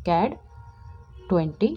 CAD20।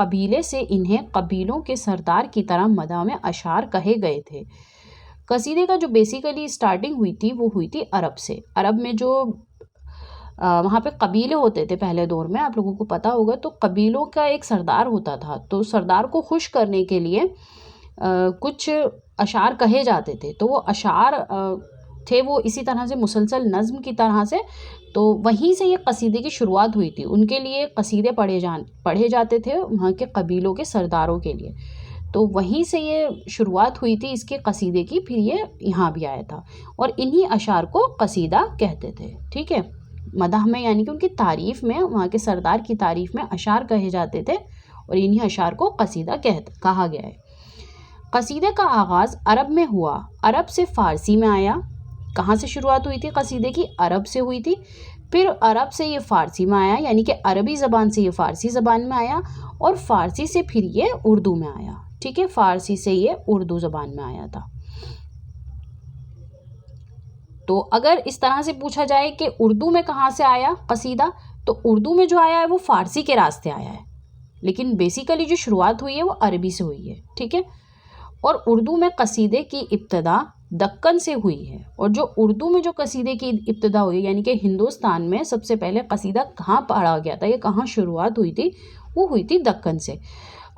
قبیلے سے انہیں قبیلوں کے سردار کی طرح مدح میں اشعار کہے گئے تھے۔ قصیدے کا جو بیسیکلی اسٹارٹنگ ہوئی تھی وہ ہوئی تھی عرب سے۔ عرب میں جو وہاں پہ قبیلے ہوتے تھے پہلے دور میں، آپ لوگوں کو پتہ ہوگا، تو قبیلوں کا ایک سردار ہوتا تھا، تو سردار کو خوش کرنے کے لیے کچھ اشعار کہے جاتے تھے، تو وہ اشعار تھے وہ اسی طرح سے مسلسل نظم کی طرح سے، تو وہیں سے یہ قصیدے کی شروعات ہوئی تھی۔ ان کے لیے قصیدے پڑھے جاتے تھے وہاں کے قبیلوں کے سرداروں کے لیے، تو وہیں سے یہ شروعات ہوئی تھی اس کے قصیدے کی، پھر یہ یہاں بھی آیا تھا، اور انہی اشعار کو قصیدہ کہتے تھے، ٹھیک ہے۔ مدح میں یعنی کہ ان کی تعریف میں، وہاں کے سردار کی تعریف میں اشعار کہے جاتے تھے، اور انہی اشعار کو قصیدہ کہا گیا ہے۔ قصیدے کا آغاز عرب میں ہوا، عرب سے فارسی میں آیا۔ کہاں سے شروعات ہوئی تھی قصیدے کی؟ عرب سے ہوئی تھی، پھر عرب سے یہ فارسی میں آیا، یعنی کہ عربی زبان سے یہ فارسی زبان میں آیا، اور فارسی سے پھر یہ اردو میں آیا، ٹھیک ہے، فارسی سے یہ اردو زبان میں آیا تھا۔ تو اگر اس طرح سے پوچھا جائے کہ اردو میں کہاں سے آیا قصیدہ، تو اردو میں جو آیا ہے وہ فارسی کے راستے آیا ہے، لیکن بیسیکلی جو شروعات ہوئی ہے وہ عربی سے ہوئی ہے، ٹھیک ہے۔ اور اردو میں قصیدے کی ابتدا دکن سے ہوئی ہے، اور جو اردو میں جو قصیدے کی ابتدا ہوئی یعنی کہ ہندوستان میں سب سے پہلے قصیدہ کہاں پڑھا گیا تھا یا کہاں شروعات ہوئی تھی، وہ ہوئی تھی دکن سے۔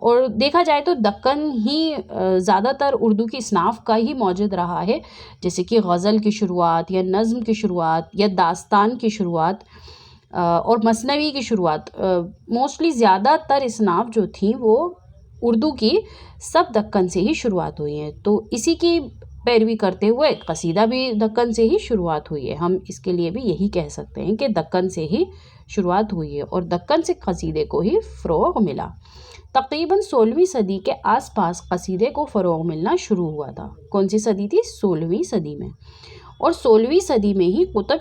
اور دیکھا جائے تو دکن ہی زیادہ تر اردو کی اصناف کا ہی موجود رہا ہے، جیسے کہ غزل کی شروعات یا نظم کی شروعات یا داستان کی شروعات اور مثنوی کی شروعات، موسٹلی زیادہ تر اصناف جو تھیں وہ اردو کی سب دکن سے ہی شروعات ہوئی ہیں، تو اسی کی پیروی کرتے ہوئے قصیدہ بھی دکن سے ہی شروعات ہوئی ہے۔ ہم اس کے لیے بھی یہی کہہ سکتے ہیں کہ دکن سے ہی شروعات ہوئی ہے، اور دکن سے قصیدے کو ہی فروغ ملا۔ تقریباً 16ویں صدی کے آس پاس قصیدے کو فروغ ملنا شروع ہوا تھا۔ کون سی صدی تھی؟ 16ویں صدی میں، اور 16ویں صدی میں ہی قطب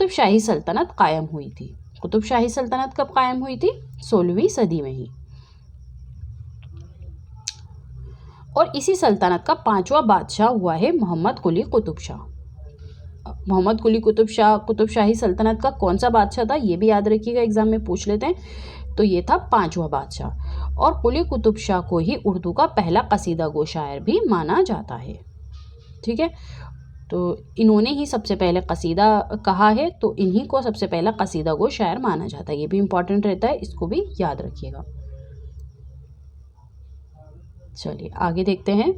شاہی سلطنت قائم ہوئی تھی۔ قطب شاہی سلطنت کب قائم ہوئی تھی؟ 16ویں صدی میں ہی، اور اسی سلطنت کا 5واں بادشاہ ہوا ہے محمد قلی قطب شاہ۔ محمد قلی قطب شاہی سلطنت کا کون سا بادشاہ تھا یہ بھی یاد رکھیے گا، ایگزام میں پوچھ لیتے ہیں، تو یہ تھا 5واں بادشاہ، اور قلی قطب شاہ کو ہی اردو کا پہلا قصیدہ گو شاعر بھی مانا جاتا ہے، ٹھیک ہے۔ تو انہوں نے ہی سب سے پہلے قصیدہ کہا ہے، تو انہی کو سب سے پہلا قصیدہ گو شاعر مانا جاتا ہے، یہ بھی امپورٹنٹ رہتا ہے، اس کو بھی یاد رکھیے گا۔ چلیے آگے دیکھتے ہیں۔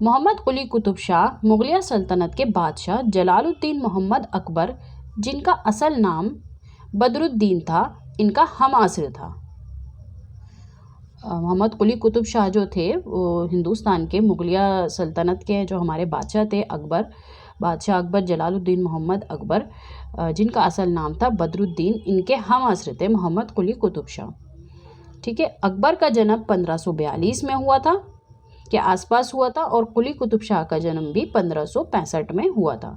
محمد قلی قطب شاہ مغلیہ سلطنت کے بادشاہ جلال الدین محمد اکبر، جن کا اصل نام بدر الدین تھا، ان کا ہم عصر تھا۔ محمد قلی قطب شاہ جو تھے وہ ہندوستان کے مغلیہ سلطنت کے جو ہمارے بادشاہ تھے بادشاہ اکبر جلال الدین محمد اکبر، جن کا اصل نام تھا بدر الدین، ان کے ہم عصر تھے محمد قلی قطب شاہ، ٹھیک ہے۔ اکبر کا جنم 1542 میں ہوا تھا کے آس پاس ہوا تھا، اور قلی قطب شاہ کا جنم بھی 1565 میں ہوا تھا۔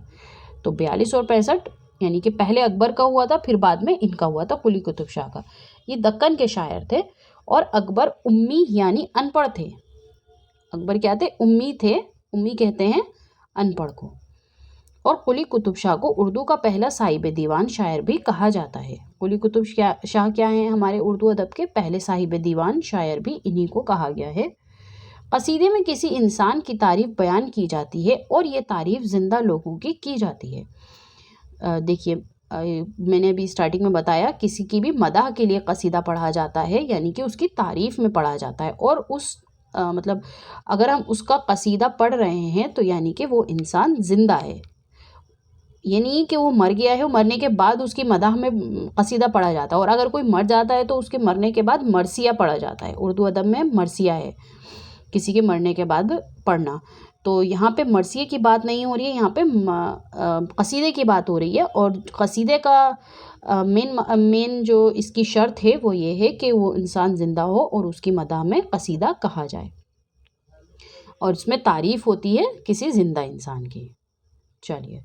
تو 42 اور 65 یعنی کہ پہلے اکبر کا ہوا تھا، پھر بعد میں ان کا ہوا تھا قلی قطب شاہ کا۔ یہ دکن کے شاعر تھے، اور اکبر امی یعنی ان پڑھ تھے۔ اکبر کیا تھے؟ امی تھے، امی کہتے ہیں ان پڑھ کو۔ اور قلی قطب شاہ کو اردو کا پہلا صاحب دیوان شاعر بھی کہا جاتا ہے۔ قلی قطب شاہ کیا ہیں؟ ہمارے اردو ادب کے پہلے صاحب دیوان شاعر بھی انہی کو کہا گیا ہے۔ قصیدے میں کسی انسان کی تعریف بیان کی جاتی ہے، اور یہ تعریف زندہ لوگوں کی جاتی ہے۔ دیکھیے میں نے ابھی اسٹارٹنگ میں بتایا، کسی کی بھی مدح کے لیے قصیدہ پڑھا جاتا ہے، یعنی کہ اس کی تعریف میں پڑھا جاتا ہے، اور مطلب اگر ہم اس کا قصیدہ پڑھ رہے ہیں تو یعنی کہ وہ انسان زندہ ہے، یہ نہیں کہ وہ مر گیا ہے، مرنے کے بعد اس کی مدح میں قصیدہ پڑھا جاتا ہے، اور اگر کوئی مر جاتا ہے تو اس کے مرنے کے بعد مرثیہ پڑھا جاتا ہے۔ اردو ادب میں مرثیہ ہے کسی کے مرنے کے بعد پڑھنا، تو یہاں پہ مرثیے کی بات نہیں ہو رہی ہے، یہاں پہ قصیدے کی بات ہو رہی ہے، اور قصیدے کا مین جو اس کی شرط ہے وہ یہ ہے کہ وہ انسان زندہ ہو اور اس کی مدح میں قصیدہ کہا جائے، اور اس میں تعریف ہوتی ہے کسی زندہ انسان کی۔ چلیے،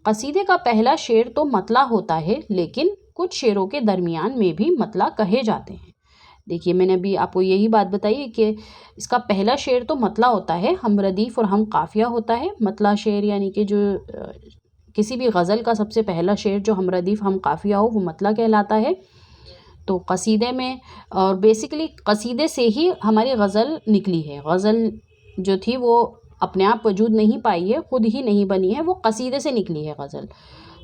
قصیدے کا پہلا شعر تو مطلع ہوتا ہے، لیکن کچھ شعروں کے درمیان میں بھی مطلع کہے جاتے ہیں۔ دیکھیے میں نے ابھی آپ کو یہی بات بتائی کہ اس کا پہلا شعر تو مطلع ہوتا ہے، ہم ردیف اور ہم قافیہ ہوتا ہے۔ مطلع شعر یعنی کہ جو کسی بھی غزل کا سب سے پہلا شعر جو ہم ردیف ہم قافیہ ہو وہ مطلع کہلاتا ہے۔ تو قصیدے میں اور بیسیکلی قصیدے سے ہی ہماری غزل نکلی ہے. غزل جو تھی وہ اپنے آپ وجود نہیں پائی ہے، خود ہی نہیں بنی ہے، وہ قصیدے سے نکلی ہے غزل.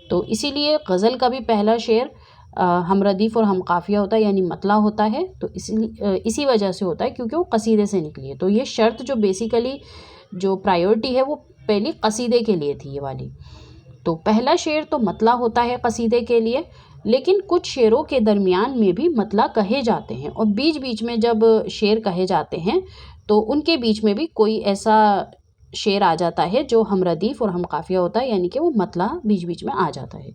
تو اسی لیے غزل کا بھی پہلا شعر ہم ردیف اور ہم قافیہ ہوتا ہے، یعنی مطلع ہوتا ہے. تو اسی وجہ سے ہوتا ہے کیونکہ وہ قصیدے سے نکلی ہے. تو یہ شرط جو بیسیکلی جو پرائیورٹی ہے وہ پہلی قصیدے کے لیے تھی یہ والی. تو پہلا شعر تو مطلع ہوتا ہے قصیدے کے لیے، لیکن کچھ شعروں کے درمیان میں بھی مطلع کہے جاتے ہیں، اور بیچ بیچ میں جب شعر کہے جاتے ہیں تو ان کے بیچ میں بھی کوئی ایسا شعر آ جاتا ہے جو ہم ردیف اور ہم قافیہ ہوتا ہے، یعنی کہ وہ مطلع بیچ بیچ میں آ جاتا ہے.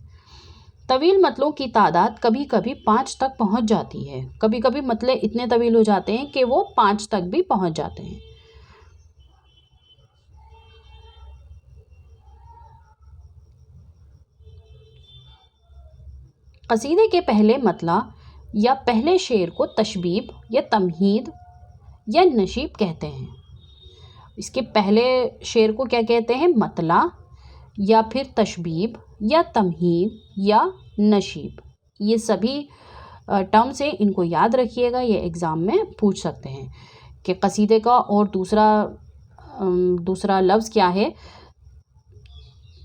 طویل مطلعوں کی تعداد کبھی کبھی 5 تک پہنچ جاتی ہے. کبھی کبھی مطلع اتنے طویل ہو جاتے ہیں کہ وہ 5 تک بھی پہنچ جاتے ہیں. قصیدے کے پہلے مطلع یا پہلے شعر کو تشبیب یا تمہید یا نشیب کہتے ہیں. اس کے پہلے شعر کو کیا کہتے ہیں؟ مطلع یا پھر تشبیب یا تمہید یا نشیب. یہ سبھی ٹرمز ہیں، ان کو یاد رکھیے گا، یہ ایگزام میں پوچھ سکتے ہیں کہ قصیدے کا اور دوسرا لفظ کیا ہے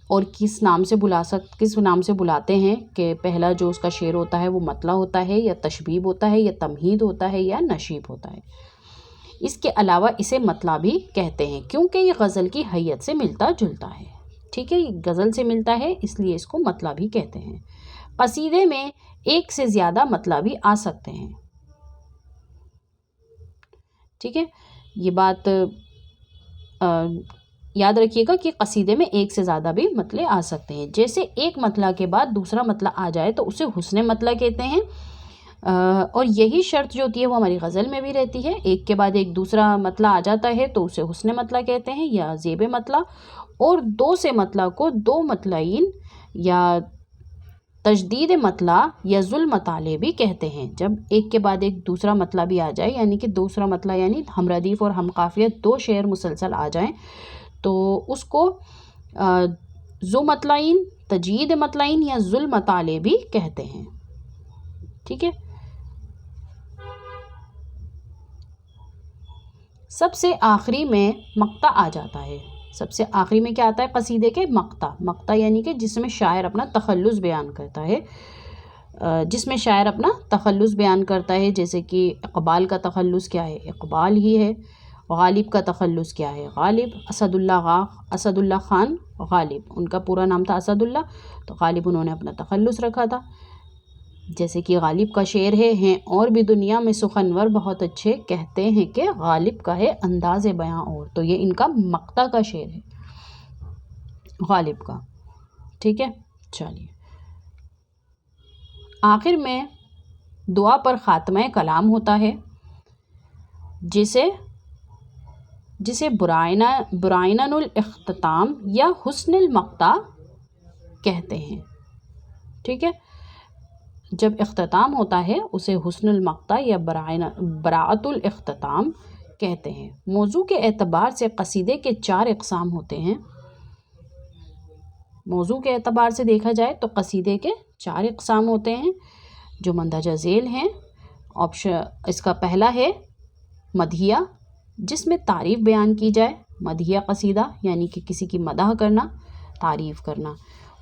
اور کس نام سے بلاتے ہیں، کہ پہلا جو اس کا شعر ہوتا ہے وہ مطلع ہوتا ہے یا تشبیب ہوتا ہے یا تمہید ہوتا ہے یا نشیب ہوتا ہے. اس کے علاوہ اسے مطلع بھی کہتے ہیں کیونکہ یہ غزل کی حیت سے ملتا جلتا ہے. ٹھیک ہے، یہ غزل سے ملتا ہے اس لیے اس کو مطلع بھی کہتے ہیں. قصیدے میں ایک سے زیادہ مطلع بھی آ سکتے ہیں. ٹھیک ہے، یہ بات یاد رکھیے گا کہ قصیدے میں ایک سے زیادہ بھی مطلع آ سکتے ہیں. جیسے ایک مطلع کے بعد دوسرا مطلع آ جائے تو اسے حسن مطلع کہتے ہیں، اور یہی شرط جو ہوتی ہے وہ ہماری غزل میں بھی رہتی ہے. ایک کے بعد ایک دوسرا مطلع آ جاتا ہے تو اسے حسن مطلع کہتے ہیں یا زیب مطلع. اور دو سے مطلع کو دو مطلعین یا تجدید مطلع یا ذل مطالع بھی کہتے ہیں. جب ایک کے بعد ایک دوسرا مطلع بھی آ جائے، یعنی کہ دوسرا مطلع یعنی ہم ردیف اور ہم قافیہ 2 شعر مسلسل آ جائیں تو اس کو ذو مطلعین، تجدید مطلعین یا ذل مطالع بھی کہتے ہیں. ٹھیک ہے، سب سے آخری میں مقطع آ جاتا ہے. سب سے آخری میں کیا آتا ہے؟ قصیدے کے مقطع یعنی کہ جس میں شاعر اپنا تخلص بیان کرتا ہے. جیسے کہ اقبال کا تخلص کیا ہے؟ اقبال ہی ہے. غالب کا تخلص کیا ہے؟ غالب. اسد اللہ خان غالب، ان کا پورا نام تھا اسد اللہ، تو غالب انہوں نے اپنا تخلص رکھا تھا. جیسے کہ غالب کا شعر ہے، ہیں اور بھی دنیا میں سخنور بہت اچھے، کہتے ہیں کہ غالب کا ہے انداز بیاں اور. تو یہ ان کا مقطع کا شعر ہے غالب کا. ٹھیک ہے، چلیے آخر میں دعا پر خاتمہ کلام ہوتا ہے جسے برائنن الاختتام یا حسن المقطع کہتے ہیں. ٹھیک ہے، جب اختتام ہوتا ہے اسے حسن المقطع یا براعت الاختتام کہتے ہیں. موضوع کے اعتبار سے قصیدے کے 4 اقسام ہوتے ہیں. موضوع کے اعتبار سے دیکھا جائے تو قصیدے کے 4 اقسام ہوتے ہیں جو مندرجہ ذیل ہیں. اس کا پہلا ہے مدحیہ، جس میں تعریف بیان کی جائے. مدحیہ قصیدہ یعنی کہ کسی کی مدح کرنا، تعریف کرنا،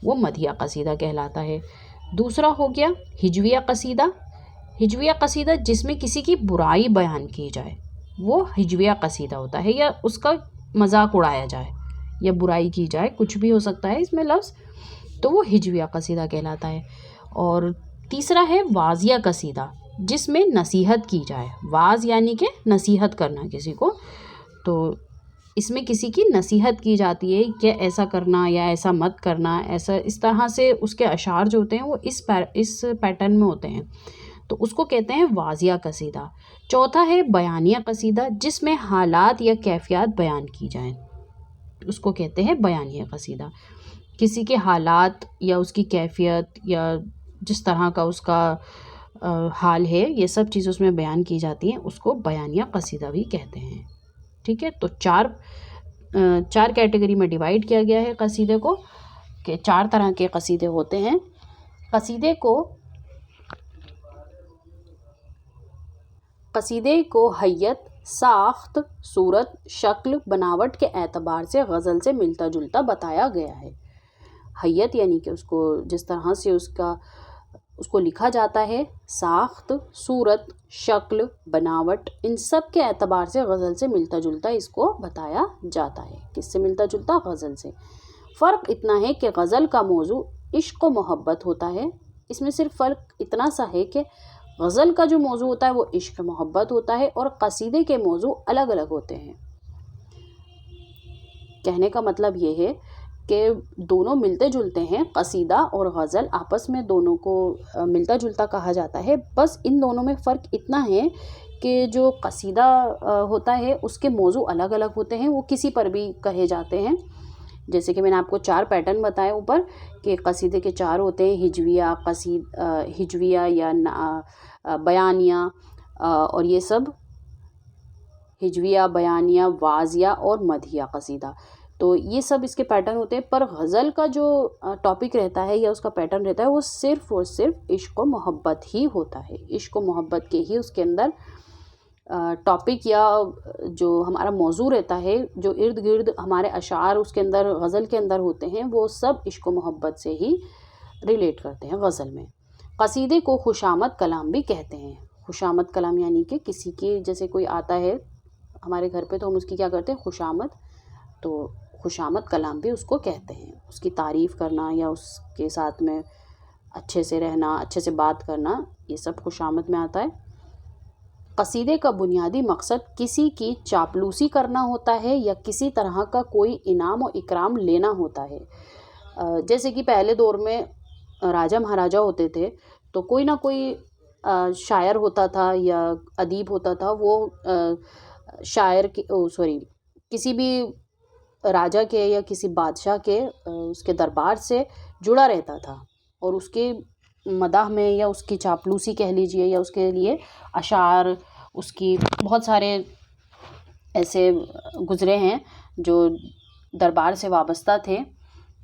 وہ مدحیہ قصیدہ کہلاتا ہے. دوسرا ہو گیا ہجویہ قصیدہ. ہجویہ قصیدہ جس میں کسی کی برائی بیان کی جائے وہ ہجویہ قصیدہ ہوتا ہے، یا اس کا مذاق اڑایا جائے یا برائی کی جائے، کچھ بھی ہو سکتا ہے اس میں لفظ، تو وہ ہجویہ قصیدہ کہلاتا ہے. اور تیسرا ہے واعظیہ قصیدہ، جس میں نصیحت کی جائے. واعظ یعنی کہ نصیحت کرنا کسی کو، تو اس میں کسی کی نصیحت کی جاتی ہے کہ ایسا کرنا یا ایسا مت کرنا، ایسا اس طرح سے اس کے اشعار جو ہوتے ہیں وہ اس پیٹرن میں ہوتے ہیں، تو اس کو کہتے ہیں واعظیہ قصیدہ. چوتھا ہے بیانیہ قصیدہ، جس میں حالات یا کیفیات بیان کی جائیں، اس کو کہتے ہیں بیانیہ قصیدہ. کسی کے حالات یا اس کی کیفیت یا جس طرح کا اس کا حال ہے، یہ سب چیزیں اس میں بیان کی جاتی ہیں، اس کو بیانیہ قصیدہ بھی کہتے ہیں. ٹھیک ہے، تو 4 کیٹیگری میں ڈیوائیڈ کیا گیا ہے قصیدے کو، کہ 4 طرح کے قصیدے ہوتے ہیں. قصیدے کو قصیدے کو حیت، ساخت، صورت، شکل، بناوٹ کے اعتبار سے غزل سے ملتا جلتا بتایا گیا ہے۔ حیت یعنی کہ اس کو جس طرح سے اس کو لکھا جاتا ہے، ساخت، صورت، شکل، بناوٹ، ان سب کے اعتبار سے غزل سے ملتا جلتا اس کو بتایا جاتا ہے۔ کس سے ملتا جلتا؟ غزل سے۔ فرق اتنا ہے کہ غزل کا موضوع عشق و محبت ہوتا ہے۔ اس میں صرف فرق اتنا سا ہے کہ غزل کا جو موضوع ہوتا ہے وہ عشق و محبت ہوتا ہے اور قصیدے کے موضوع الگ الگ ہوتے ہیں۔ کہنے کا مطلب یہ ہے کہ دونوں ملتے جلتے ہیں، قصیدہ اور غزل آپس میں دونوں کو ملتا جلتا کہا جاتا ہے، بس ان دونوں میں فرق اتنا ہے کہ جو قصیدہ ہوتا ہے اس کے موضوع الگ الگ ہوتے ہیں، وہ کسی پر بھی کہے جاتے ہیں۔ جیسے کہ میں نے آپ کو 4 پیٹرن بتائے اوپر کہ قصیدے کے 4 ہوتے ہیں، ہجویہ یا بیانیہ، اور یہ سب ہجویہ، بیانیہ، واضیہ اور مدحیہ قصیدہ، تو یہ سب اس کے پیٹرن ہوتے ہیں۔ پر غزل کا جو ٹاپک رہتا ہے یا اس کا پیٹرن رہتا ہے وہ صرف اور صرف عشق و محبت ہی ہوتا ہے۔ عشق و محبت کے ہی اس کے اندر ٹاپک یا جو ہمارا موضوع رہتا ہے، جو ارد گرد ہمارے اشعار اس کے اندر غزل کے اندر ہوتے ہیں، وہ سب عشق و محبت سے ہی ریلیٹ کرتے ہیں غزل میں۔ قصیدے کو خوشامد کلام بھی کہتے ہیں۔ خوشامد کلام یعنی کہ کسی کی جیسے کوئی آتا ہے ہمارے گھر پہ تو ہم اس کی کیا کرتے ہیں؟ خوشامد، تو خوشامد کلام بھی اس کو کہتے ہیں۔ اس کی تعریف کرنا یا اس کے ساتھ میں اچھے سے رہنا، اچھے سے بات کرنا، یہ سب خوشامد میں آتا ہے۔ قصیدے کا بنیادی مقصد کسی کی چاپلوسی کرنا ہوتا ہے یا کسی طرح کا کوئی انعام و اکرام لینا ہوتا ہے۔ جیسے کہ پہلے دور میں راجہ مہاراجہ ہوتے تھے تو کوئی نہ کوئی شاعر ہوتا تھا یا ادیب ہوتا تھا، وہ کسی بھی راجہ کے یا کسی بادشاہ کے اس کے دربار سے جڑا رہتا تھا اور اس کے مداح میں یا اس کی چاپلوسی کہہ لیجئے یا اس کے لیے اشعار، اس کی بہت سارے ایسے گزرے ہیں جو دربار سے وابستہ تھے،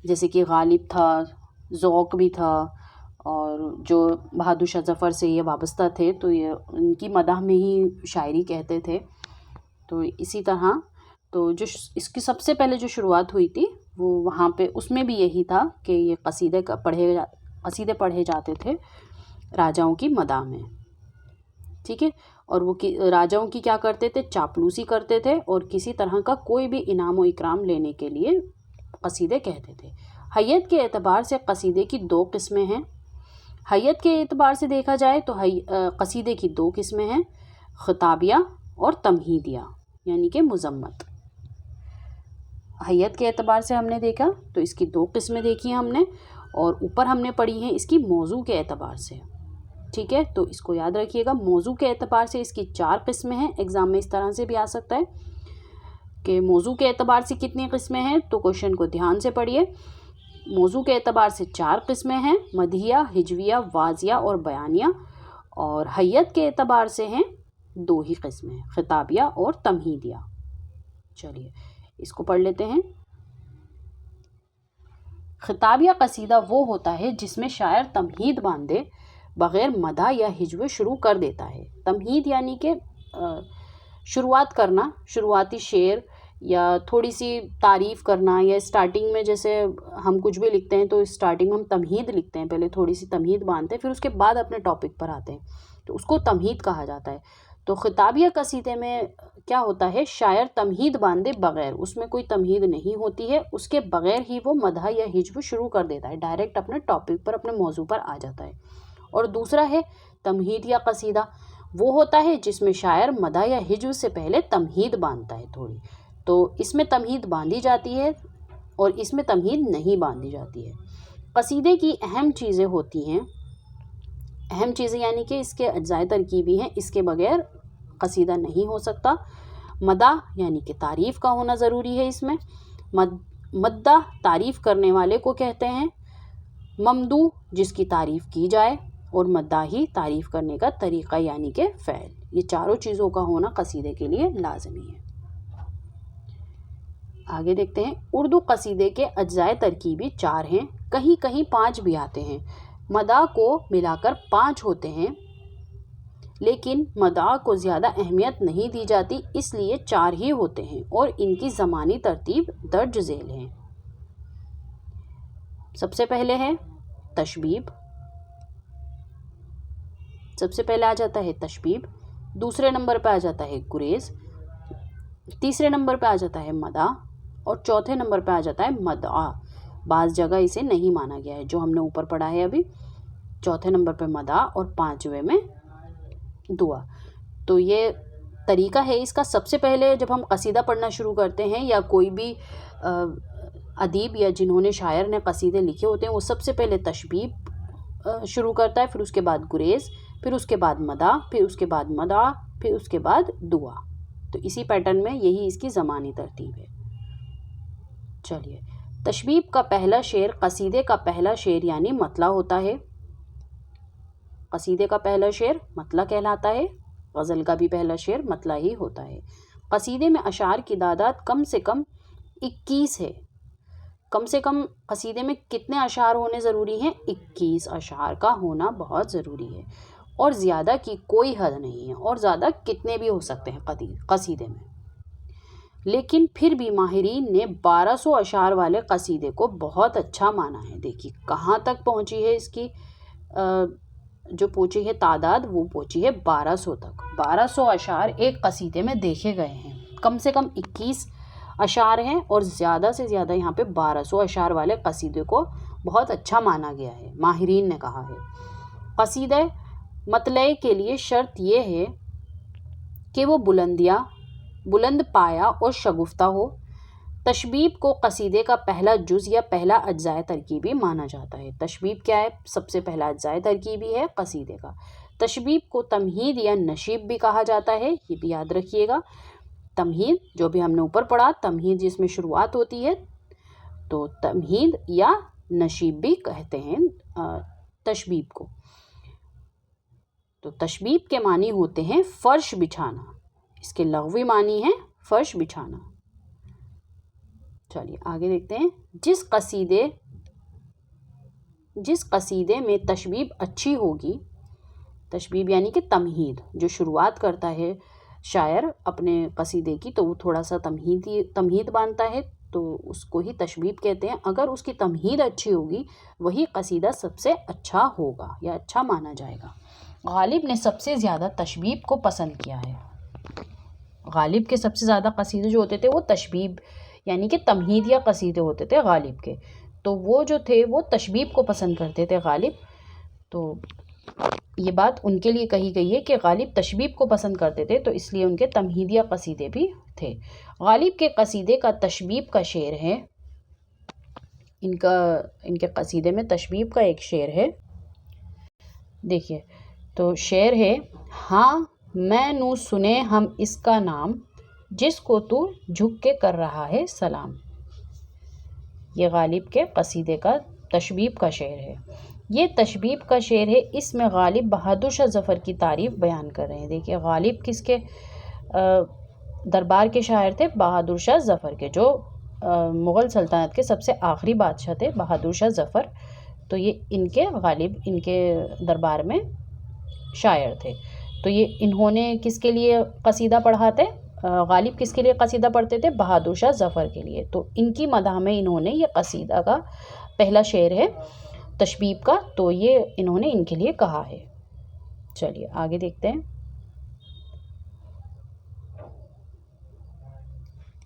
جیسے کہ غالب تھا، ذوق بھی تھا، اور جو بہادر شاہ ظفر سے یہ وابستہ تھے تو یہ ان کی مداح میں ہی شاعری کہتے تھے۔ تو اسی طرح تو جو اس کی سب سے پہلے جو شروعات ہوئی تھی وہ وہاں پہ اس میں بھی یہی تھا کہ یہ قصیدے پڑھے جاتے تھے راجاؤں کی مداح میں، ٹھیک ہے، اور وہ راجاؤں کی کیا کرتے تھے؟ چاپلوسی کرتے تھے اور کسی طرح کا کوئی بھی انعام و اکرام لینے کے لیے قصیدے کہتے تھے۔ حیت کے اعتبار سے قصیدے کی 2 قسمیں ہیں۔ حیت کے اعتبار سے دیکھا جائے تو قصیدے کی 2 قسمیں ہیں، خطابیہ اور تمہیدیہ یعنی کہ مذمت۔ حیت کے اعتبار سے ہم نے دیکھا تو اس کی 2 قسمیں دیکھی ہم نے، اور اوپر ہم نے پڑھی ہیں اس کی موضوع کے اعتبار سے، ٹھیک ہے، تو اس کو یاد رکھیے گا۔ موضوع کے اعتبار سے اس کی 4 قسمیں ہیں۔ ایگزام میں اس طرح سے بھی آ سکتا ہے کہ موضوع کے اعتبار سے کتنی قسمیں ہیں، تو کوشچن کو دھیان سے پڑھیے۔ موضوع کے اعتبار سے 4 قسمیں ہیں، مدحیہ، ہجویہ، واضیہ اور بیانیہ، اور حیت کے اعتبار سے ہیں 2 ہی قسمیں، خطابیہ اور تمہیدیہ۔ چلیے اس کو پڑھ لیتے ہیں۔ خطابیہ قصیدہ وہ ہوتا ہے جس میں شاعر تمہید باندھے بغیر مدح یا ہجو شروع کر دیتا ہے۔ تمہید یعنی کہ شروعات کرنا، شروعاتی شعر یا تھوڑی سی تعریف کرنا، یا اسٹارٹنگ میں جیسے ہم کچھ بھی لکھتے ہیں تو اسٹارٹنگ میں ہم تمہید لکھتے ہیں، پہلے تھوڑی سی تمہید باندھتے ہیں پھر اس کے بعد اپنے ٹاپک پر آتے ہیں، تو اس کو تمہید کہا جاتا ہے۔ تو خطابیہ قصیدے میں کیا ہوتا ہے؟ شاعر تمہید باندھے بغیر، اس میں کوئی تمہید نہیں ہوتی ہے، اس کے بغیر ہی وہ مدح یا ہجو شروع کر دیتا ہے، ڈائریکٹ اپنے ٹاپک پر، اپنے موضوع پر آ جاتا ہے۔ اور دوسرا ہے تمہیدیہ قصیدہ، وہ ہوتا ہے جس میں شاعر مدح یا ہجو سے پہلے تمہید باندھتا ہے تھوڑی، تو اس میں تمہید باندھی جاتی ہے اور اس میں تمہید نہیں باندھی جاتی ہے۔ قصیدے کی اہم چیزیں ہوتی ہیں، اہم چیزیں یعنی کہ اس کے اجزائے ترکیبی ہیں، اس کے بغیر قصیدہ نہیں ہو سکتا۔ مدح یعنی کہ تعریف کا ہونا ضروری ہے اس میں، مدح تعریف کرنے والے کو کہتے ہیں، ممدوح جس کی تعریف کی جائے، اور مداحی تعریف کرنے کا طریقہ یعنی کہ فعل۔ یہ چاروں چیزوں کا ہونا قصیدے کے لیے لازمی ہے۔ آگے دیکھتے ہیں، اردو قصیدے کے اجزائے ترکیبی 4 ہیں، کہیں کہیں 5 بھی آتے ہیں۔ مدح کو ملا کر 5 ہوتے ہیں، لیکن مداح کو زیادہ اہمیت نہیں دی جاتی، اس لیے 4 ہی ہوتے ہیں اور ان کی زمانی ترتیب درج ذیل ہے۔ سب سے پہلے ہے تشبیب، سب سے پہلے آ جاتا ہے تشبیب، دوسرے نمبر پہ آ جاتا ہے گریز، تیسرے نمبر پہ آ جاتا ہے مداح اور چوتھے نمبر پہ آ جاتا ہے مدعا۔ بعض جگہ اسے نہیں مانا گیا ہے، جو ہم نے اوپر پڑھا ہے ابھی، چوتھے نمبر پہ مداح اور 5ویں میں دعا۔ تو یہ طریقہ ہے اس کا۔ سب سے پہلے جب ہم قصیدہ پڑھنا شروع کرتے ہیں یا کوئی بھی ادیب یا جنہوں نے شاعر نے قصیدے لکھے ہوتے ہیں، وہ سب سے پہلے تشبیب شروع کرتا ہے، پھر اس کے بعد گریز، پھر اس کے بعد مداح، پھر اس کے بعد مدعا، پھر اس کے بعد دعا۔ تو اسی پیٹرن میں یہی اس کی زمانی ترتیب ہے۔ چلیے، تشبیب کا پہلا شعر قصیدے کا پہلا شعر یعنی مطلع ہوتا ہے۔ قصیدے کا پہلا شعر مطلع کہلاتا ہے، غزل کا بھی پہلا شعر مطلع ہی ہوتا ہے۔ قصیدے میں اشعار کی تعداد کم سے کم 21 ہے۔ کم سے کم قصیدے میں کتنے اشعار ہونے ضروری ہیں؟ 21 اشعار کا ہونا بہت ضروری ہے، اور زیادہ کی کوئی حد نہیں ہے، اور زیادہ کتنے بھی ہو سکتے ہیں قصیدے میں۔ لیکن پھر بھی ماہرین نے 1200 اشعار والے قصیدے کو بہت اچھا مانا ہے۔ دیکھیے کہاں تک پہنچی ہے اس کی جو پہنچی ہے تعداد، وہ پہنچی ہے 1200 تک۔ 1200 اشعار ایک قصیدے میں دیکھے گئے ہیں۔ کم سے کم 21 اشعار ہیں اور زیادہ سے زیادہ یہاں پہ 1200 اشعار والے قصیدے کو بہت اچھا مانا گیا ہے، ماہرین نے کہا ہے۔ قصیدہ مطلع کے لیے شرط یہ ہے کہ وہ بلند پایا اور شگفتہ ہو۔ تشبیب کو قصیدے کا پہلا جز یا پہلا اجزائے ترکیبی مانا جاتا ہے۔ تشبیب کیا ہے؟ سب سے پہلا اجزائے ترکیبی ہے قصیدے کا۔ تشبیب کو تمہید یا نشیب بھی کہا جاتا ہے، یہ بھی یاد رکھیے گا۔ تمہید جو بھی ہم نے اوپر پڑھا، تمہید جس میں شروعات ہوتی ہے، تو تمہید یا نشیب بھی کہتے ہیں تشبیب کو۔ تو تشبیب کے معنی ہوتے ہیں فرش بچھانا، اس کے لغوی معنی ہیں فرش بچھانا۔ چلیے آگے دیکھتے ہیں۔ جس قصیدے میں تشبیب اچھی ہوگی، تشبیب یعنی کہ تمہید، جو شروعات کرتا ہے شاعر اپنے قصیدے کی، تو وہ تھوڑا سا تمہید باندھتا ہے، تو اس کو ہی تشبیب کہتے ہیں۔ اگر اس کی تمہید اچھی ہوگی، وہی قصیدہ سب سے اچھا ہوگا یا اچھا مانا جائے گا۔ غالب نے سب سے زیادہ تشبیب کو پسند کیا ہے۔ غالب کے سب سے زیادہ قصیدے جو ہوتے تھے وہ تشبیب یعنی کہ تمہید یا قصیدے ہوتے تھے غالب کے، تو وہ جو تھے وہ تشبیب کو پسند کرتے تھے غالب۔ تو یہ بات ان کے لیے کہی گئی ہے کہ غالب تشبیب کو پسند کرتے تھے، تو اس لیے ان کے تمہیدیہ قصیدے بھی تھے۔ غالب کے قصیدے کا تشبیب کا شعر ہے، ان کے قصیدے میں تشبیب کا ایک شعر ہے، دیکھیے تو شعر ہے: ہاں میں نو سنے ہم اس کا نام، جس کو تو جھک کے کر رہا ہے سلام۔ یہ غالب کے قصیدے کا تشبیب کا شعر ہے۔ یہ تشبیب کا شعر ہے، اس میں غالب بہادر شاہ ظفر کی تعریف بیان کر رہے ہیں۔ دیکھیے غالب کس کے دربار کے شاعر تھے؟ بہادر شاہ ظفر کے، جو مغل سلطنت کے سب سے آخری بادشاہ تھے بہادر شاہ ظفر، تو یہ غالب ان کے دربار میں شاعر تھے۔ تو یہ انہوں نے کس کے لیے قصیدہ پڑھا تھے؟ غالب کس کے لیے قصیدہ پڑھتے تھے؟ بہادر شاہ ظفر کے لیے۔ تو ان کی مدح میں انہوں نے یہ قصیدہ کا پہلا شعر ہے تشبیب کا، تو یہ انہوں نے ان کے لیے کہا ہے۔ چلیے آگے دیکھتے ہیں۔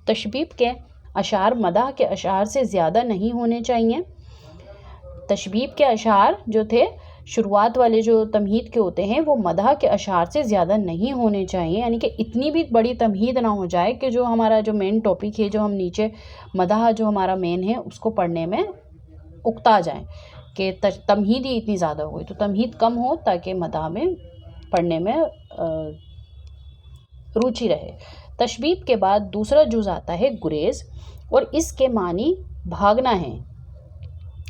تشبیب کے اشعار مدح کے اشعار سے زیادہ نہیں ہونے چاہیے۔ تشبیب کے اشعار جو تھے شروعات والے جو تمہید کے ہوتے ہیں، وہ مدح کے اشعار سے زیادہ نہیں ہونے چاہیے، یعنی کہ اتنی بھی بڑی تمہید نہ ہو جائے کہ جو ہمارا جو مین ٹاپک ہے، جو ہم نیچے مدح جو ہمارا مین ہے اس کو پڑھنے میں اکتا جائیں کہ تمہید ہی اتنی زیادہ ہوئی، تو تمہید کم ہو تاکہ مدح میں پڑھنے میں روچی رہے۔ تشبیب کے بعد دوسرا جز آتا ہے گریز، اور اس کے معنی بھاگنا ہے۔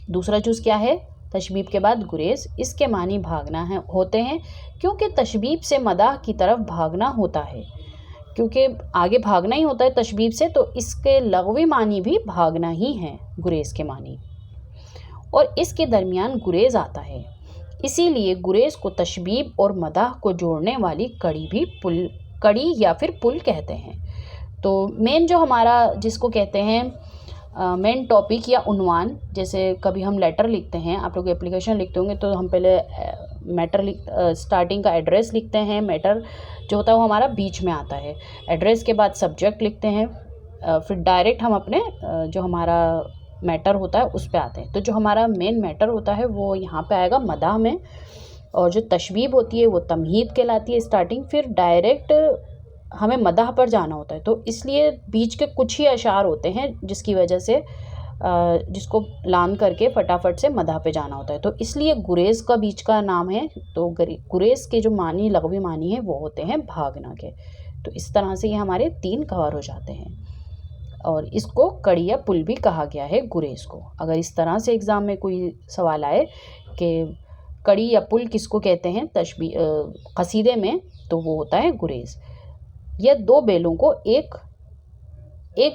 دوسرا جز کیا ہے؟ تشبیب کے بعد گریز، اس کے معنی بھاگنا ہوتے ہیں، کیونکہ تشبیب سے مدح کی طرف بھاگنا ہوتا ہے، کیونکہ آگے بھاگنا ہی ہوتا ہے تشبیب سے، تو اس کے لغوی معنی بھی بھاگنا ہی ہے گریز کے معنی، اور اس کے درمیان گریز آتا ہے۔ اسی لیے گریز کو تشبیب اور مداح کو جوڑنے والی کڑی یا پھر پل کہتے ہیں۔ تو مین جو ہمارا جس کو کہتے ہیں مین ٹاپک یا عنوان، جیسے کبھی ہم لیٹر لکھتے ہیں، آپ لوگ اپلیکیشن لکھتے ہوں گے تو ہم پہلے اسٹارٹنگ کا ایڈریس لکھتے ہیں، میٹر جو ہوتا ہے وہ ہمارا بیچ میں آتا ہے، ایڈریس کے بعد سبجیکٹ لکھتے ہیں، پھر ڈائریکٹ ہم اپنے جو ہمارا میٹر ہوتا ہے اس پہ آتے ہیں۔ تو جو ہمارا مین میٹر ہوتا ہے وہ یہاں پہ آئے گا مداح میں، اور جو تشبیب ہوتی ہے وہ تمہید کہلاتی ہے اسٹارٹنگ، پھر ڈائریکٹ ہمیں مداح پر جانا ہوتا ہے۔ تو اس لیے بیچ کے کچھ ہی اشعار ہوتے ہیں جس کی وجہ سے جس کو لان کر کے فٹافٹ سے مداح پہ جانا ہوتا ہے، تو اس لیے گریز کا بیچ کا نام ہے۔ تو گریز کے جو معنی لغوی معنی ہیں وہ ہوتے ہیں بھاگنا کے۔ تو اس طرح سے یہ ہمارے 3 کور ہو جاتے ہیں، اور اس کو کڑی یا پل بھی کہا گیا ہے گریز کو۔ اگر اس طرح سے ایگزام میں کوئی سوال آئے کہ کڑی یا پل کس کو کہتے ہیں قصیدے میں، تو وہ ہوتا ہے گریز، یا 2 بیلوں کو ایک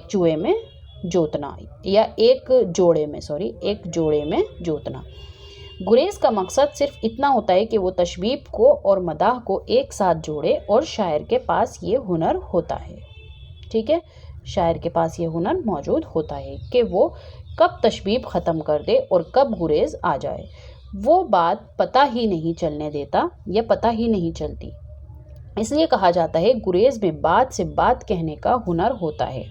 جوڑے میں جوتنا، یا ایک جوڑے میں جوتنا۔ گریز کا مقصد صرف اتنا ہوتا ہے کہ وہ تشبیب کو اور مداح کو ایک ساتھ جوڑے، اور شاعر کے پاس یہ ہنر ہوتا ہے، ٹھیک ہے، شاعر کے پاس یہ ہنر موجود ہوتا ہے کہ وہ کب تشبیب ختم کر دے اور کب گریز آ جائے، وہ بات پتہ ہی نہیں چلنے دیتا یا پتہ ہی نہیں چلتی۔ اس لیے کہا جاتا ہے گریز میں بات سے بات کہنے کا ہنر ہوتا ہے،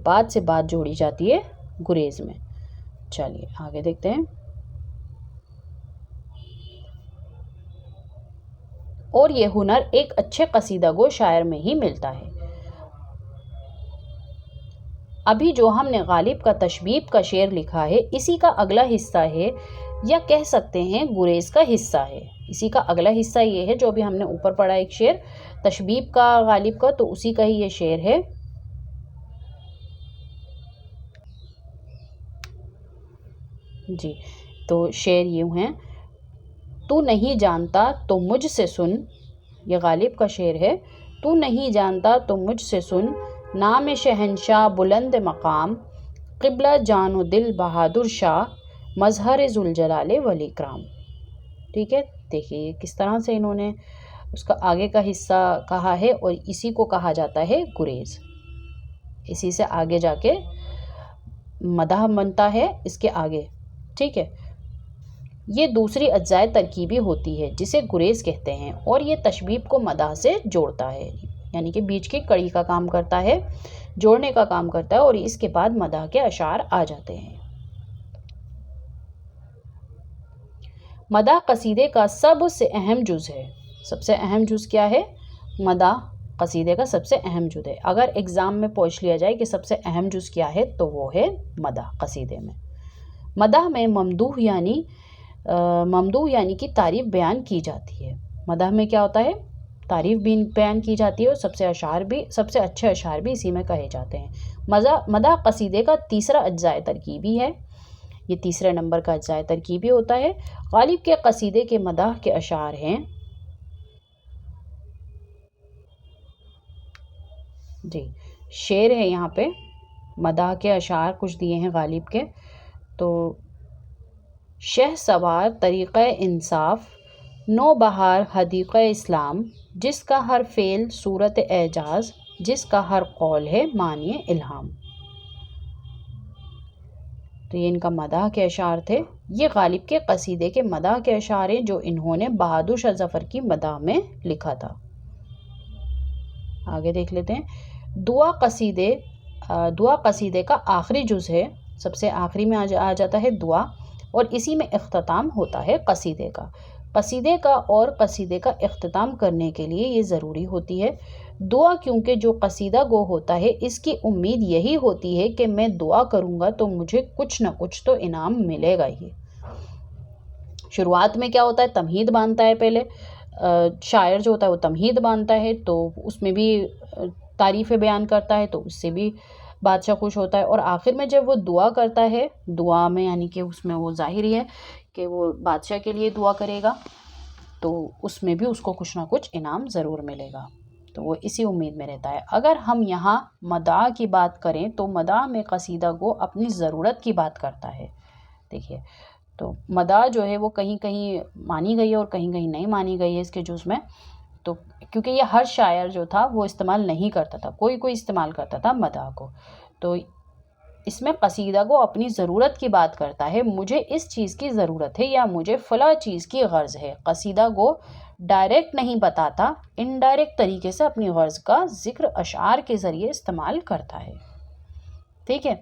بات سے بات جوڑی جاتی ہے گریز میں۔ چلیے آگے دیکھتے ہیں۔ اور یہ ہنر ایک اچھے قصیدہ گو شاعر میں ہی ملتا ہے۔ ابھی جو ہم نے غالب کا تشبیب کا شعر لکھا ہے، اسی کا اگلا حصہ ہے، یا کہہ سکتے ہیں گریز کا حصہ ہے۔ اسی کا اگلا حصہ یہ ہے جو ابھی ہم نے اوپر پڑھا ایک شعر تشبیب کا غالب کا، تو اسی کا ہی یہ شعر ہے۔ جی تو شعر یوں ہیں: تو نہیں جانتا تو مجھ سے سن، یہ غالب کا شعر ہے، تو نہیں جانتا تو مجھ سے سن، نام شہنشاہ بلند مقام، قبلہ جان و دل بہادر شاہ، مظہر ذوالجلال والاکرام۔ ٹھیک ہے، دیکھیے کس طرح سے انہوں نے اس کا آگے کا حصہ کہا ہے، اور اسی کو کہا جاتا ہے گریز۔ اسی سے آگے جا کے مداح بنتا ہے اس کے آگے، ٹھیک ہے۔ یہ دوسری اجزائے ترکیبی ہوتی ہے جسے گریز کہتے ہیں، اور یہ تشبیب کو مداح سے جوڑتا ہے، یعنی کہ بیچ کی کڑی کا کام کرتا ہے، جوڑنے کا کام کرتا ہے، اور اس کے بعد مداح کے اشعار آ جاتے ہیں۔ مداح قصیدے کا سب سے اہم جز ہے۔ سب سے اہم جز کیا ہے؟ مداح قصیدے کا سب سے اہم جز ہے۔ اگر ایگزام میں پوچھ لیا جائے کہ سب سے اہم جز کیا ہے تو وہ ہے مداح قصیدے میں۔ مداح میں ممدوح یعنی کہ تعریف بیان کی جاتی ہے۔ مداح میں کیا ہوتا ہے؟ تعریف بھی بیان کی جاتی ہے، اور سب سے اچھے اشعار بھی اسی میں کہے جاتے ہیں۔ مداح قصیدے کا تیسرا اجزائے ترکیبی ہے، یہ تیسرے نمبر کا اجزائے ترکیبی ہوتا ہے۔ غالب کے قصیدے کے مداح کے اشعار ہیں، جی شعر ہے یہاں پہ، مداح کے اشعار کچھ دیے ہیں غالب کے۔ تو شہ سوار طریقہ انصاف، نو بہار حدیقہ اسلام، جس کا ہر فعل صورت اعجاز، جس کا ہر قول ہے معنی الہام۔ تو یہ ان کا مداح کے اشعار تھے۔ یہ غالب کے قصیدے کے مداح کے اشعار ہیں جو انہوں نے بہادر شاہ ظفر کی مداح میں لکھا تھا۔ آگے دیکھ لیتے ہیں۔ دعا قصیدے کا آخری جز ہے، سب سے آخری میں آ جاتا ہے دعا، اور اسی میں اختتام ہوتا ہے قصیدے کا۔ قصیدے کا اختتام کرنے کے لیے یہ ضروری ہوتی ہے دعا، کیونکہ جو قصیدہ گو ہوتا ہے اس کی امید یہی ہوتی ہے کہ میں دعا کروں گا تو مجھے کچھ نہ کچھ تو انعام ملے گا ہی۔ شروعات میں کیا ہوتا ہے؟ تمہید باندھتا ہے، پہلے شاعر جو ہوتا ہے وہ تمہید باندھتا ہے، تو اس میں بھی تعریفیں بیان کرتا ہے، تو اس سے بھی بادشاہ خوش ہوتا ہے، اور آخر میں جب وہ دعا کرتا ہے، دعا میں یعنی کہ اس میں وہ ظاہر ہی ہے کہ وہ بادشاہ کے لیے دعا کرے گا، تو اس میں بھی اس کو کچھ نہ کچھ انعام ضرور ملے گا، تو وہ اسی امید میں رہتا ہے۔ اگر ہم یہاں مداح کی بات کریں تو مداح میں قصیدہ گو اپنی ضرورت کی بات کرتا ہے، دیکھیے تو مدا جو ہے وہ کہیں کہیں مانی گئی ہے اور کہیں کہیں نہیں مانی گئی ہے اس کے جز میں. تو کیونکہ یہ ہر شاعر جو تھا وہ استعمال نہیں کرتا تھا، کوئی کوئی استعمال کرتا تھا مداح کو. تو اس میں قصیدہ کو اپنی ضرورت کی بات کرتا ہے، مجھے اس چیز کی ضرورت ہے یا مجھے فلاں چیز کی غرض ہے. قصیدہ کو ڈائریکٹ نہیں بتاتا، انڈائریکٹ طریقے سے اپنی غرض کا ذکر اشعار کے ذریعے استعمال کرتا ہے. ٹھیک ہے،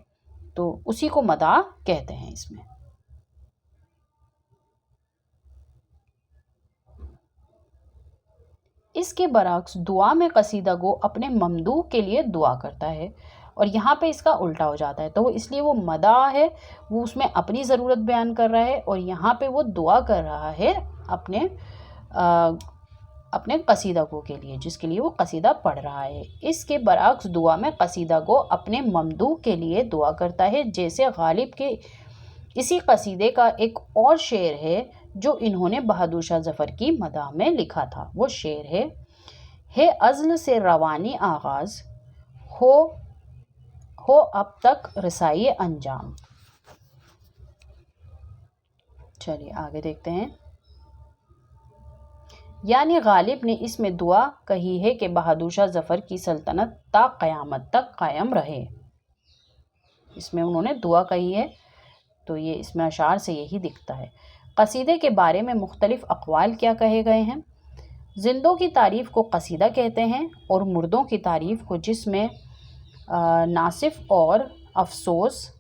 تو اسی کو مداح کہتے ہیں اس میں. اس کے برعکس دعا میں قصیدہ گو اپنے ممدوح کے لیے دعا کرتا ہے، اور یہاں پہ اس کا الٹا ہو جاتا ہے. تو وہ اس لیے وہ مداح ہے، وہ اس میں اپنی ضرورت بیان کر رہا ہے، اور یہاں پہ وہ دعا کر رہا ہے اپنے قصیدہ گو کے لیے، جس کے لیے وہ قصیدہ پڑھ رہا ہے. اس کے برعکس دعا میں قصیدہ گو اپنے ممدوح کے لیے دعا کرتا ہے، جیسے غالب کے اسی قصیدے کا ایک اور شعر ہے جو انہوں نے بہادر شاہ ظفر کی مداح میں لکھا تھا. وہ شعر ہے عزل سے روانی آغاز، ہو اب تک رسائی انجام. چلیے آگے دیکھتے ہیں. یعنی غالب نے اس میں دعا کہی ہے کہ بہادر شاہ ظفر کی سلطنت تا قیامت تک قائم رہے. اس میں انہوں نے دعا کہی ہے، تو یہ اس میں اشعار سے یہی دکھتا ہے. قصیدے کے بارے میں مختلف اقوال کیا کہے گئے ہیں. زندوں کی تعریف کو قصیدہ کہتے ہیں، اور مردوں کی تعریف کو، جس میں ناصف اور افسوس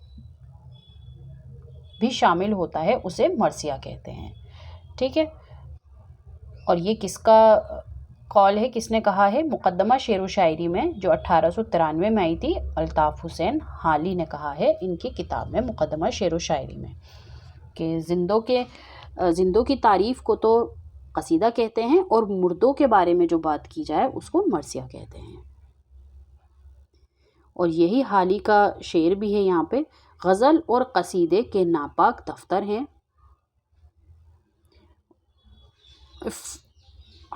بھی شامل ہوتا ہے، اسے مرثیہ کہتے ہیں. ٹھیک ہے، اور یہ کس کا قول ہے، کس نے کہا ہے؟ مقدمہ شعر و شاعری میں جو 1893 میں آئی تھی، الطاف حسین حالی نے کہا ہے ان کی کتاب میں مقدمہ شعر و شاعری میں، کہ زندوں کی تعریف کو تو قصیدہ کہتے ہیں، اور مردوں کے بارے میں جو بات کی جائے اس کو مرثیہ کہتے ہیں. اور یہی حالی کا شعر بھی ہے یہاں پہ. غزل اور قصیدے کے ناپاک دفتر ہیں،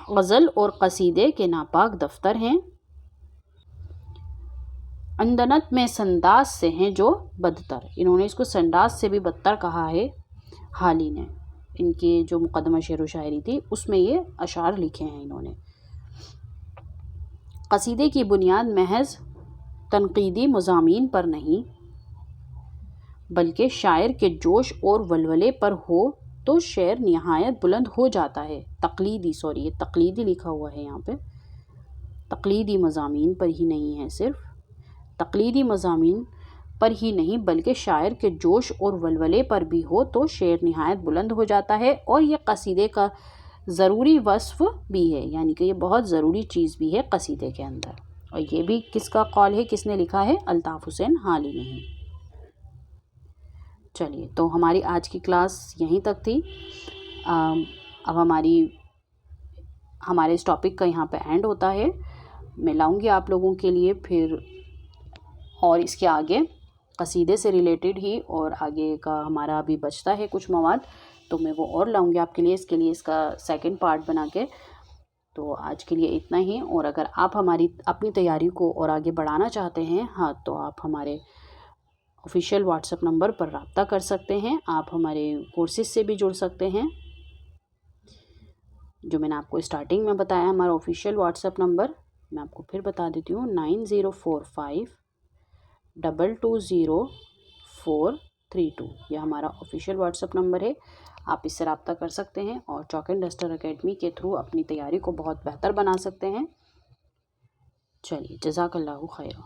غزل اور قصیدے کے ناپاک دفتر ہیں، اندنت میں سنداز سے ہیں جو بدتر. انہوں نے اس کو سنداز سے بھی بدتر کہا ہے حالی نے. ان کی جو مقدمہ شعر و شاعری تھی اس میں یہ اشعار لکھے ہیں انہوں نے. قصیدے کی بنیاد محض تنقیدی مضامین پر نہیں بلکہ شاعر کے جوش اور ولولے پر ہو تو شعر نہایت بلند ہو جاتا ہے. یہ تقلیدی لکھا ہوا ہے یہاں پہ، تقلیدی مضامین پر ہی نہیں ہے، صرف تقلیدی مضامین پر ہی نہیں بلکہ شاعر کے جوش اور ولولے پر بھی ہو تو شعر نہایت بلند ہو جاتا ہے. اور یہ قصیدے کا ضروری وصف بھی ہے، یعنی کہ یہ بہت ضروری چیز بھی ہے قصیدے کے اندر. اور یہ بھی کس کا قول ہے، کس نے لکھا ہے؟ الطاف حسین حالی نے ہی. چلیے، تو ہماری آج کی کلاس یہیں تک تھی. اب ہمارے اس ٹاپک کا یہاں پہ اینڈ ہوتا ہے. میں لاؤں گی آپ لوگوں کے لیے پھر اور اس کے آگے قصیدے سے ریلیٹڈ ہی، اور آگے کا ہمارا ابھی بچتا ہے کچھ مواد، تو میں وہ اور لاؤں گی آپ کے لیے. اس کا سیکنڈ پارٹ بنا کے. تو آج کے لیے اتنا ہی. اور اگر آپ اپنی تیاری کو اور آگے بڑھانا چاہتے ہیں، تو آپ ہمارے آفیشیل واٹس ایپ نمبر پر رابطہ کر سکتے ہیں. آپ ہمارے کورسز سے بھی جڑ سکتے ہیں، جو میں نے آپ کو اسٹارٹنگ میں بتایا. ہمارا آفیشیل واٹس ایپ نمبر میں آپ کو پھر بتا دیتی ہوں، 9045220432. یہ ہمارا آفیشیل واٹس ایپ نمبر ہے. آپ اس سے رابطہ کر سکتے ہیں اور چاک اینڈ ڈسٹر اکیڈمی کے تھرو اپنی تیاری کو بہت بہتر بنا سکتے ہیں. چلیے، جزاک اللہ خیرہ.